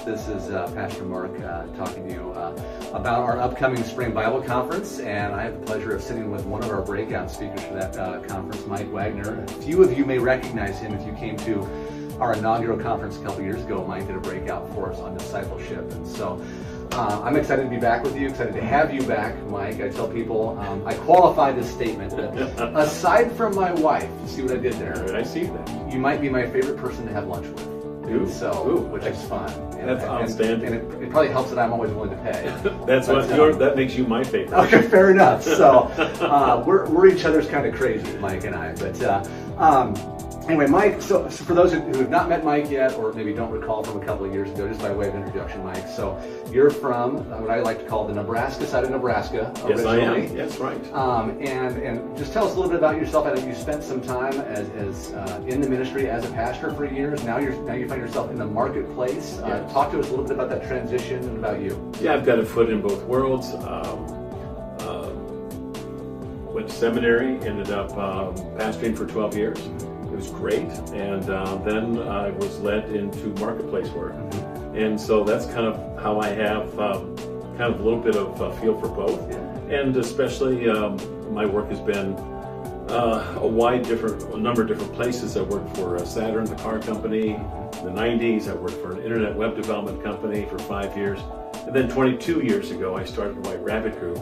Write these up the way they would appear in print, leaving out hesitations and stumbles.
This is Pastor Mark talking to you about our upcoming Spring Bible Conference, and I have the pleasure of sitting with one of our breakout speakers for that conference, Mike Wagner. A few of you may recognize him if you came to our inaugural conference a couple years ago. Mike did a breakout for us on discipleship, and so I'm excited to be back with you, excited to have you back, Mike. I tell people, I qualify this statement that aside from my wife, you see what I did there? I see that. You might be my favorite person to have lunch with. Which is fun. That's outstanding. And it probably helps that I'm always willing to pay. That makes you my favorite. Okay, fair enough. So we're each other's kind of crazy, Mike and I. But anyway, Mike, so for those who have not met Mike yet, or maybe don't recall from a couple of years ago, just by way of introduction, Mike, so you're from what I like to call the Nebraska side of Nebraska originally. Yes, I am. That's right. And just tell us a little bit about yourself. I know you spent some time as in the ministry as a pastor for years. Now you find yourself in the marketplace. Yes. Talk to us a little bit about that transition and about you. Yeah, I've got a foot in both worlds. Went to seminary, ended up pastoring for 12 years. It was great, and then I was led into marketplace work, and so that's kind of how I have kind of a little bit of a feel for both, and especially my work has been a number of different places. I worked for Saturn, the car company, in the 90s. I worked for an internet web development company for 5 years, and then 22 years ago I started White Rabbit Group,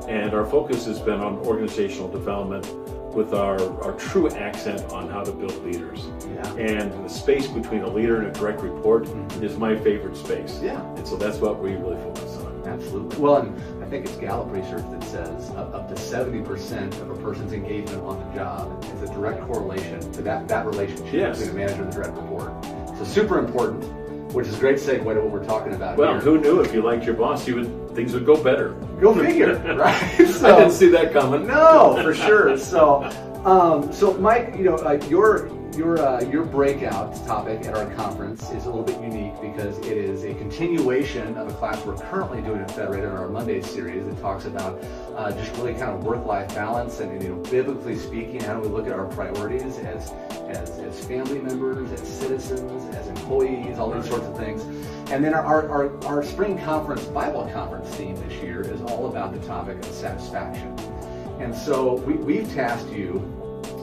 and our focus has been on organizational development, with our true accent on how to build leaders. Yeah. And the space between a leader and a direct report is my favorite space. Yeah. And so that's what we really focus on. Absolutely. Well, and I think it's Gallup research that says up to 70% of a person's engagement on the job is a direct correlation to that relationship between the manager and the direct report. So super important, which is a great segue to what we're talking about here. Well, who knew if you liked your boss, things would go better. Go figure, right? So, I didn't see that coming. No, for sure. So Mike, your breakout topic at our conference is a little bit unique because it is a continuation of a class we're currently doing at Federated on our Monday series that talks about just really kind of work-life balance and biblically speaking, how do we look at our priorities as family members, as citizens, as employees, all these sorts of things. And then our spring conference, Bible conference theme this year is all about the topic of satisfaction. And so we've tasked you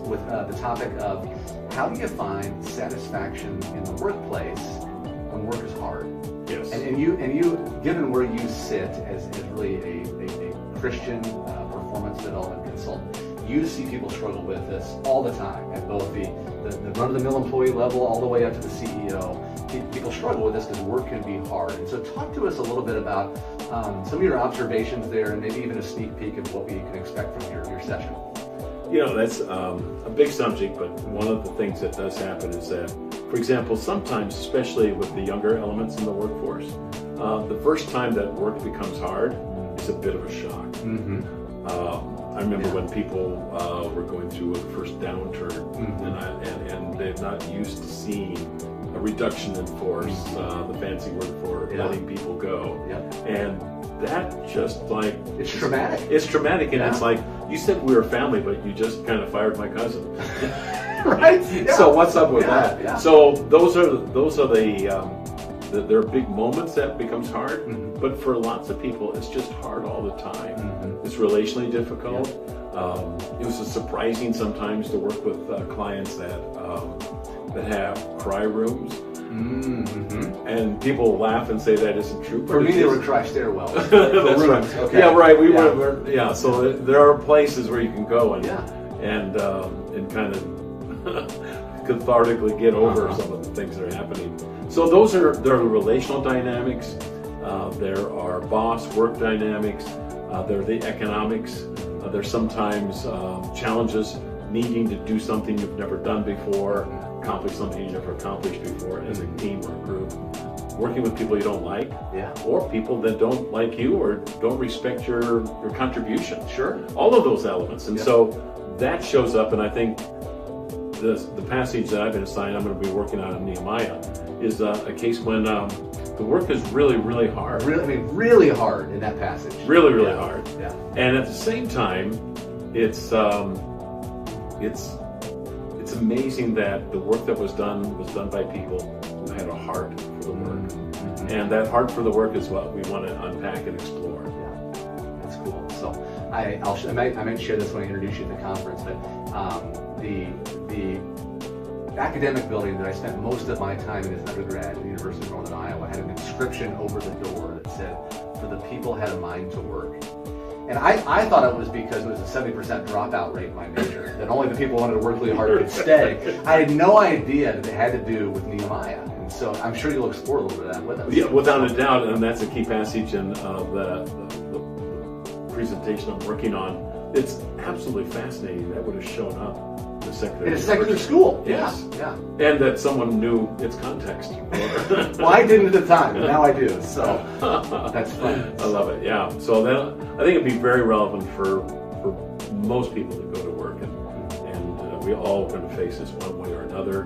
with the topic of how do you find satisfaction in the workplace when work is hard? Yes. And you, given where you sit as really a Christian performance development consultant, you see people struggle with this all the time at both the run-of-the-mill employee level all the way up to the CEO. People struggle with this because work can be hard. And so talk to us a little bit about some of your observations there and maybe even a sneak peek of what we can expect from your session. That's a big subject, but one of the things that does happen is that, for example, sometimes, especially with the younger elements in the workforce, the first time that work becomes hard is a bit of a shock. I remember when people were going through a first downturn, and they're not used to seeing a reduction in force, the fancy word for letting people go, and that just it's traumatic. It's traumatic, and it's like, you said we were family, but you just kind of fired my cousin. Right? Yeah. So what's up with that? Yeah. So those are there are big moments that becomes hard, but for lots of people, it's just hard all the time. It's relationally difficult. It was surprising sometimes to work with clients that have cry rooms. And people laugh and say that isn't true. For me, they were cry stairwells. That's right. Okay. Yeah, right. We were. So there are places where you can go and kind of cathartically get over some of the things that are happening. So there are the relational dynamics. There are boss-work dynamics. There are the economics. There's sometimes challenges needing to do something you've never done before, accomplish something you never accomplished before as a team or a group. Working with people you don't like, or people that don't like you or don't respect your contribution. Sure. All of those elements. And so that shows up, and I think the passage that I've been assigned, I'm going to be working on in Nehemiah, is a case when the work is really, really hard. Really hard in that passage. Really, really hard. Yeah. And at the same time, it's amazing that the work that was done by people who had a heart for the work. And that heart for the work is what we want to unpack and explore. Yeah, that's cool. So I might share this when I introduce you to the conference, but the academic building that I spent most of my time in as an undergrad at the University of Northern Iowa had an inscription over the door that said, "For the people had a mind to work." And I thought it was because it was a 70% dropout rate in my major, that only the people who wanted to work really hard could stay. I had no idea that it had to do with Nehemiah. And so I'm sure you'll explore a little bit of that with us. Yeah, without a doubt, and that's a key passage in the presentation I'm working on. It's absolutely fascinating that would have shown up in the secondary. In a secondary school. Yes. Yeah. And that someone knew its context. Well, I didn't at the time, but now I do. So that's fun. I love it. Yeah. So then I think it'd be very relevant for most people to go to work, and we all are going to face this one way or another.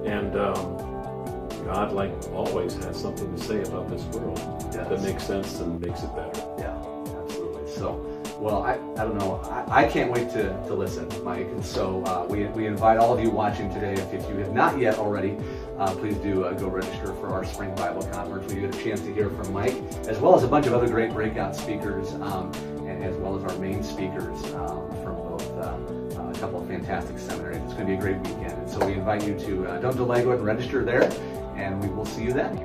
And God, like always, has something to say about this world that makes sense and makes it better. Yeah, absolutely. So, well, I don't know. I can't wait to listen, Mike. And so we invite all of you watching today, if you have not yet already, please do go register for our Spring Bible Conference. We get a chance to hear from Mike, as well as a bunch of other great breakout speakers, and as well as our main speakers from both a couple of fantastic seminaries. It's going to be a great weekend. And so we invite you to don't delay, go ahead and register there, and we will see you then.